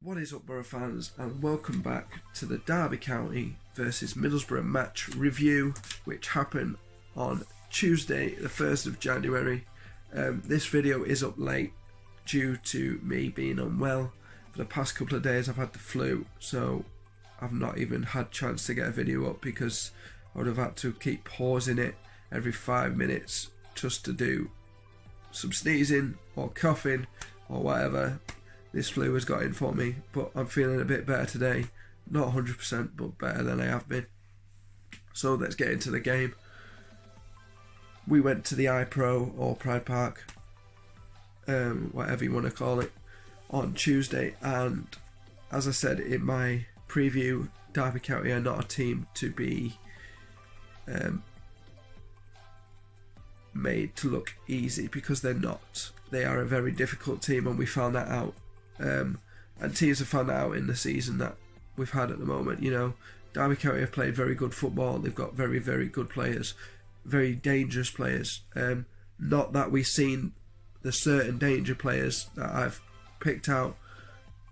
What is up, Borough fans, and welcome back to the Derby County versus Middlesbrough match review, which happened on Tuesday the 1st of January. This video is up late due to me being unwell. For the past couple of days I've had the flu, so I've not even had a chance to get a video up because I would have had to keep pausing it every 5 minutes just to do some sneezing or coughing or whatever. This flu has got in for me, but I'm feeling a bit better today. Not 100%, but better than I have been. So let's get into the game. We went to the IPRO or Pride Park, whatever you want to call it, on Tuesday. And as I said in my preview, Derby County are not a team to be made to look easy, because they're not. They are a very difficult team, and we found that out. And teams have found that out in the season that we've had at the moment. You know, Derby County have played very good football. They've got very, very good players, very dangerous players. Not that we've seen the certain danger players that I've picked out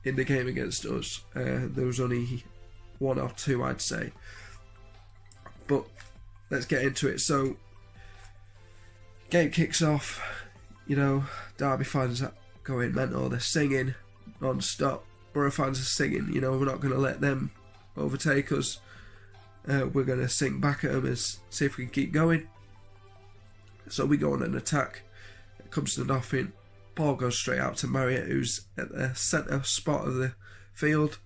in the game against us. There was only one or two, I'd say. But let's get into it. So, game kicks off. You know, Derby fans are going mental. They're singing non-stop. Borough fans are singing. You know, we're not going to let them overtake us. We're going to sing back at them and see if we can keep going. So we go on an attack. It comes to nothing. Ball goes straight out to Marriott, who's at the centre spot of the field.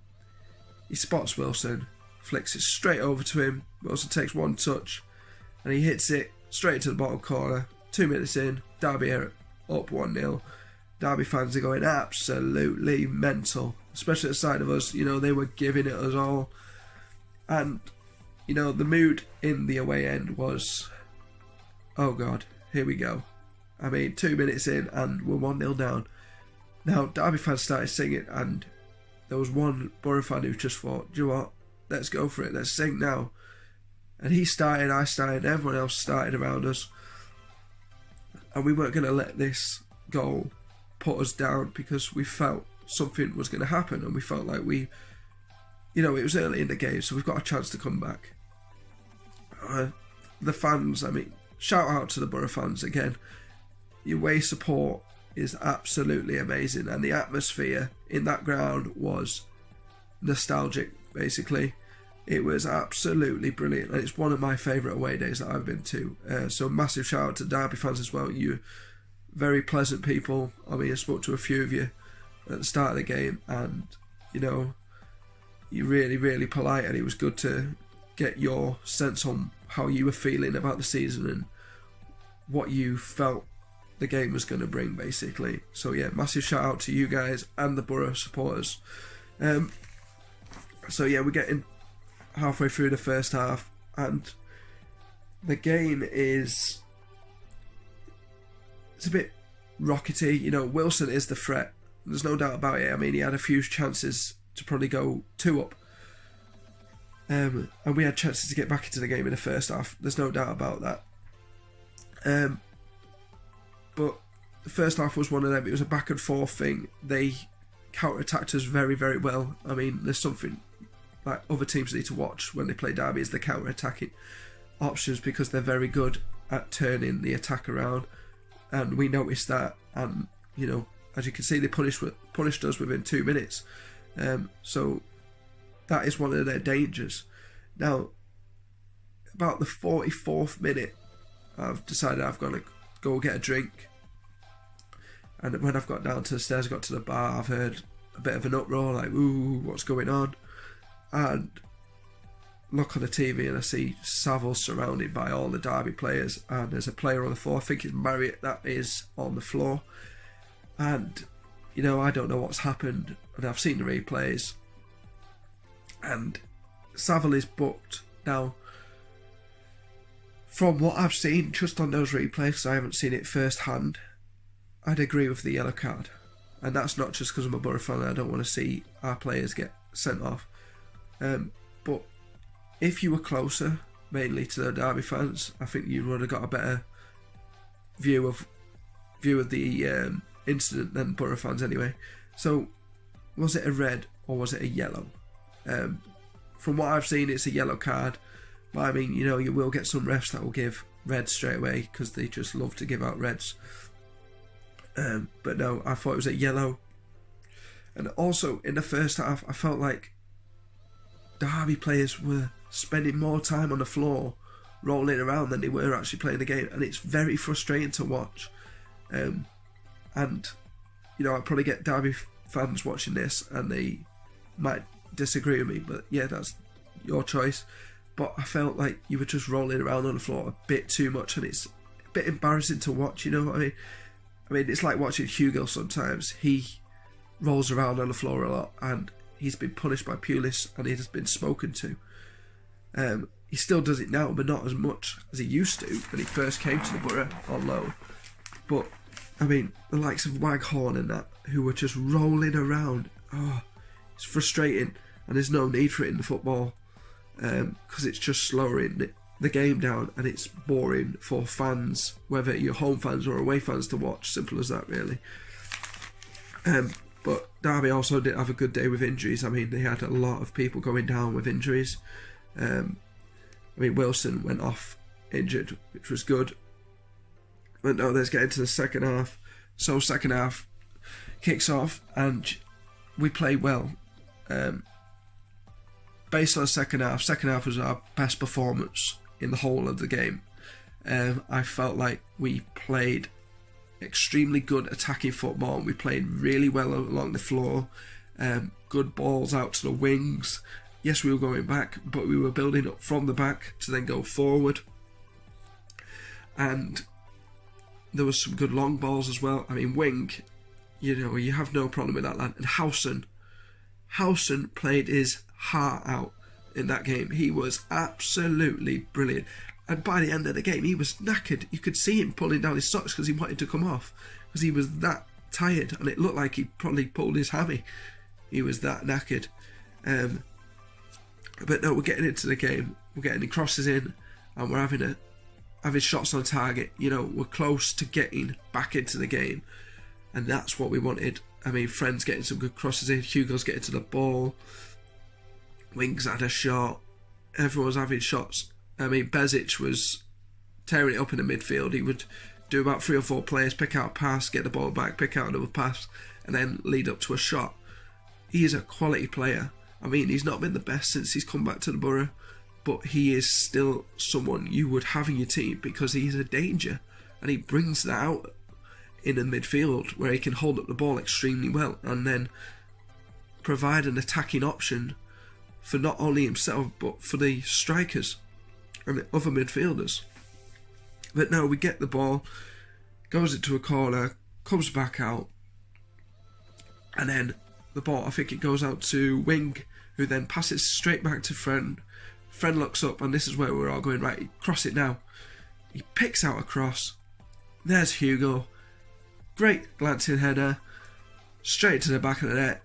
He spots Wilson, flicks it straight over to him. Wilson takes one touch and he hits it straight to the bottom corner. 2 minutes in, Derby are up 1-0. Derby fans are going absolutely mental, especially at the side of us. You know, they were giving it us all. And, you know, the mood in the away end was, oh God, here we go. I mean, 2 minutes in and we're 1-0 down. Now, Derby fans started singing, and there was one Borough fan who just thought, do you know what, let's go for it, let's sing now. And he started, I started, everyone else started around us. And we weren't going to let this goal put us down, because we felt something was going to happen, and we felt like we, you know, it was early in the game, so we've got a chance to come back. The fans, I mean, shout out to the Borough fans again. Your away support is absolutely amazing, and the atmosphere in that ground was nostalgic, basically. It was absolutely brilliant, and it's one of my favourite away days that I've been to. So massive shout out to Derby fans as well. You very pleasant people. I mean, I spoke to a few of you at the start of the game, and you know, you're really, really polite, and it was good to get your sense on how you were feeling about the season and what you felt the game was going to bring, basically. So yeah, massive shout out to you guys and the Borough supporters. So yeah, we're getting halfway through the first half, and the game is, it's a bit rockety. You know, Wilson is the threat. There's no doubt about it. I mean, he had a few chances to probably go 2 up. And we had chances to get back into the game in the first half. There's no doubt about that. But the first half was one of them. It was a back and forth thing. They counter-attacked us very, very well. I mean, there's something like other teams need to watch when they play Derby, is the counter-attacking options, because they're very good at turning the attack around. And we noticed that, and you know, as you can see, they punished us within 2 minutes. So that is one of their dangers. Now, about the 44th minute, I've decided I've got to go get a drink. And when I've got down to the stairs, I got to the bar, I've heard a bit of an uproar, like, ooh, what's going on? And look on the TV and I see Saville surrounded by all the Derby players, and there's a player on the floor. I think it's Marriott that is on the floor. And, you know, I don't know what's happened, and I've seen the replays, and Saville is booked. Now, from what I've seen just on those replays, I haven't seen it firsthand, I'd agree with the yellow card. And that's not just because I'm a Borough fan and I don't want to see our players get sent off. But if you were closer, mainly to the Derby fans, I think you would have got a better view of the incident than Borough fans anyway. So was it a red or was it a yellow? From what I've seen, it's a yellow card. But I mean, you know, you will get some refs that will give reds straight away because they just love to give out reds. But no, I thought it was a yellow. And also, in the first half, I felt like Derby players were spending more time on the floor rolling around than they were actually playing the game, and it's very frustrating to watch. And you know, I probably get Derby fans watching this and they might disagree with me, but yeah, that's your choice. But I felt like you were just rolling around on the floor a bit too much, and it's a bit embarrassing to watch, you know what I mean? I mean, it's like watching Hugo sometimes. He rolls around on the floor a lot, and he's been punished by Pulis, and he has been spoken to. He still does it now, but not as much as he used to when he first came to the Borough on loan. But, I mean, the likes of Waghorn and that, who were just rolling around, it's frustrating, and there's no need for it in the football, because it's just slowing the game down, and it's boring for fans, whether you're home fans or away fans, to watch. Simple as that, really. But Derby also didn't have a good day with injuries. I mean, they had a lot of people going down with injuries. I mean, Wilson went off injured, which was good. But no, let's get into the second half. So second half kicks off and we play well. Based on the second half was our best performance in the whole of the game. I felt like we played extremely good attacking football. We played really well along the floor. Good balls out to the wings. Yes, we were going back, but we were building up from the back to then go forward. And there was some good long balls as well. I mean, Wing, you know, you have no problem with that lad. And Howson played his heart out in that game. He was absolutely brilliant. And by the end of the game, he was knackered. You could see him pulling down his socks because he wanted to come off, because he was that tired, and it looked like he probably pulled his hammy. He was that knackered. But no, we're getting into the game. We're getting the crosses in, and we're having shots on target. You know, we're close to getting back into the game, and that's what we wanted. I mean, Friend's getting some good crosses in. Hugo's getting to the ball. Wings had a shot. Everyone's having shots. I mean, Bezic was tearing it up in the midfield. He would do about 3 or 4 players, pick out a pass, get the ball back, pick out another pass, and then lead up to a shot. He is a quality player. I mean, he's not been the best since he's come back to the Borough, but he is still someone you would have in your team because he's a danger, and he brings that out in the midfield where he can hold up the ball extremely well and then provide an attacking option for not only himself but for the strikers and the other midfielders. But no, we get the ball, goes into a corner, comes back out, and then the ball, I think it goes out to Wing, who then passes straight back to Friend. Friend looks up, and this is where we're all going, right, cross it now. He picks out a cross. There's Hugo. Great glancing header. Straight to the back of the net.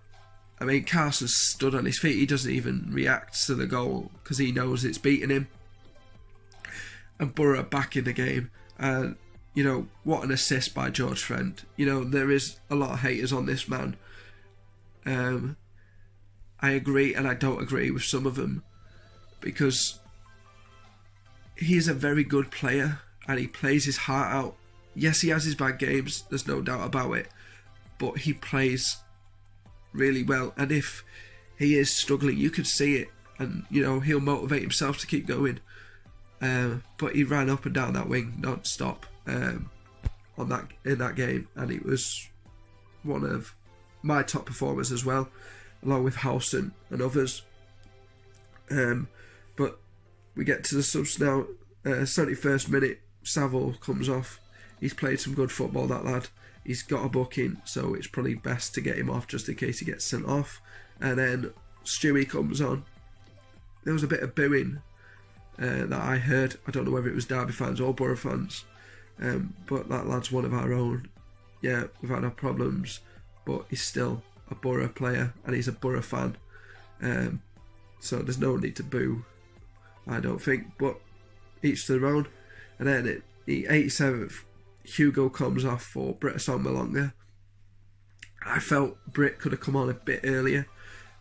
I mean, Carson stood on his feet. He doesn't even react to the goal because he knows it's beating him. And Borough back in the game. And, you know, what an assist by George Friend. You know, there is a lot of haters on this man. I agree and I don't agree with some of them, because he is a very good player and he plays his heart out. Yes, he has his bad games, there's no doubt about it, but he plays really well, and if he is struggling, you can see it, and you know, he'll motivate himself to keep going. But he ran up and down that wing non-stop in that game, and he was one of my top performers as well, along with Howson and others. But we get to the subs now. 71st minute, Saville comes off. He's played some good football, that lad. He's got a booking, so it's probably best to get him off just in case he gets sent off. And then Stewie comes on. There was a bit of booing that I heard. I don't know whether it was Derby fans or Borough fans, but that lad's one of our own. Yeah, we've had our problems, but he's still a Borough player and he's a Borough fan. So there's no need to boo, I don't think, but each to their own. And then the 87th, Hugo comes off for Britasson Malonga. I felt Britt could have come on a bit earlier,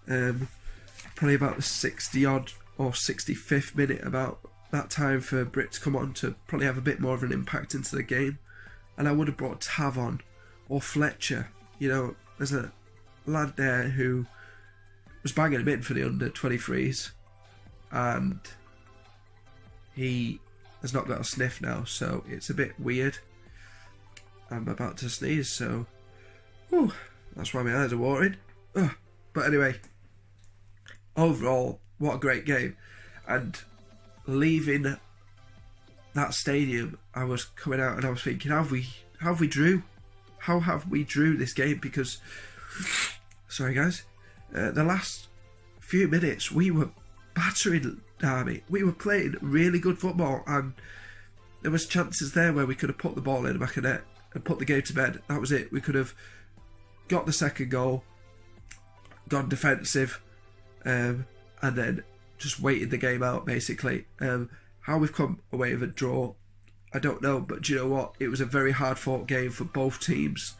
probably about the 60 odd or 65th minute, about that time for Britt to come on to probably have a bit more of an impact into the game. And I would have brought Tav on or Fletcher. You know, there's a lad there who was banging him in for the under 23s, and he has not got a sniff now, so it's a bit weird. I'm about to sneeze, so whew, that's why my eyes are watering. Ugh. But anyway, overall, what a great game. And leaving that stadium, I was coming out and I was thinking, how have we drew this game? Because, sorry guys, the last few minutes we were battering Derby. We were playing really good football, and there was chances there where we could have put the ball in the back of net and put the game to bed. That was it. We could have got the second goal, gone defensive, and then just waited the game out, basically. How we've come away with a draw, I don't know, but do you know what? It was a very hard fought game for both teams.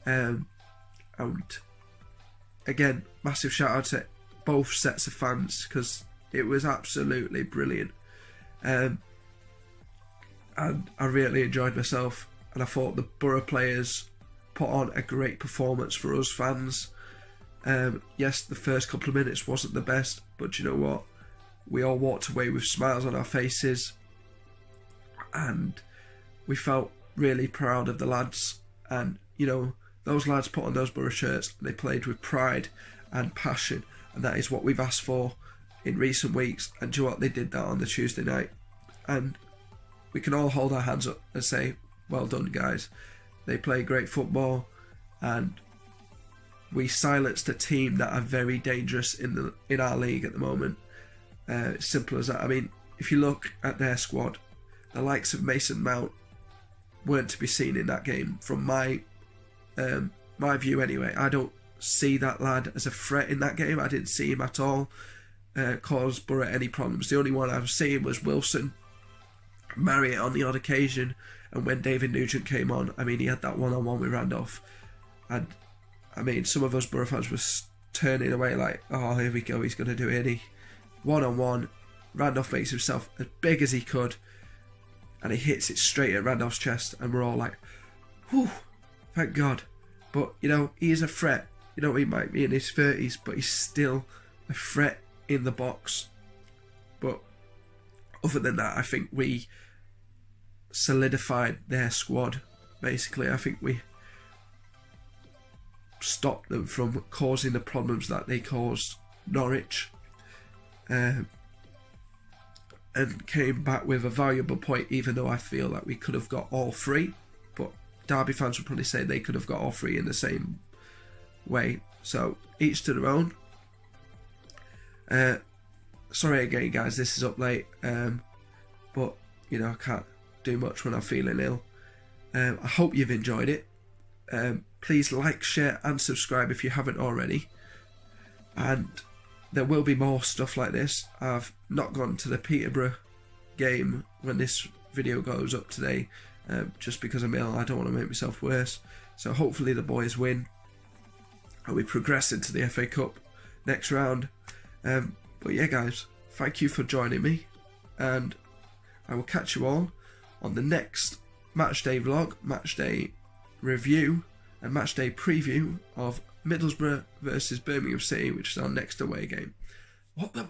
And again, massive shout out to both sets of fans, because it was absolutely brilliant. And I really enjoyed myself, and I thought the Borough players put on a great performance for us fans. Yes, the first couple of minutes wasn't the best, but you know what? We all walked away with smiles on our faces, and we felt really proud of the lads. And you know, those lads put on those Borough shirts and they played with pride and passion, and that is what we've asked for in recent weeks. And do you know what? They did that on the Tuesday night, and we can all hold our hands up and say, well done guys. They play great football, and we silenced a team that are very dangerous in our league at the moment. Simple as that. I mean, if you look at their squad, the likes of Mason Mount weren't to be seen in that game from my view anyway. I don't see that lad as a threat in that game. I didn't see him at all cause Borough any problems. The only one I was seeing was Wilson, Marriott on the odd occasion, and when David Nugent came on, I mean, he had that one-on-one with Randolph, and I mean, some of us Borough fans were turning away like, oh, here we go, he's going to do it. And he, one-on-one, Randolph makes himself as big as he could, and he hits it straight at Randolph's chest, and we're all like, whew, thank God. But, you know, he is a threat. You know, he might be in his 30s, but he's still a threat in the box. But other than that, I think we solidified their squad, basically. I think we stopped them from causing the problems that they caused Norwich, and came back with a valuable point, even though I feel that we could have got all three. But Derby fans would probably say they could have got all three in the same way. So each to their own. Sorry again guys, this is up late, but you know, I can't do much when I'm feeling ill. I hope you've enjoyed it. Please like, share and subscribe if you haven't already, and there will be more stuff like this. I've not gone to the Peterborough game when this video goes up today, just because I'm ill. I don't want to make myself worse. So hopefully the boys win and we progress into the FA Cup next round. But yeah guys, thank you for joining me, and I will catch you all on the next matchday vlog, matchday review and matchday preview of Middlesbrough versus Birmingham City, which is our next away game. What the worry?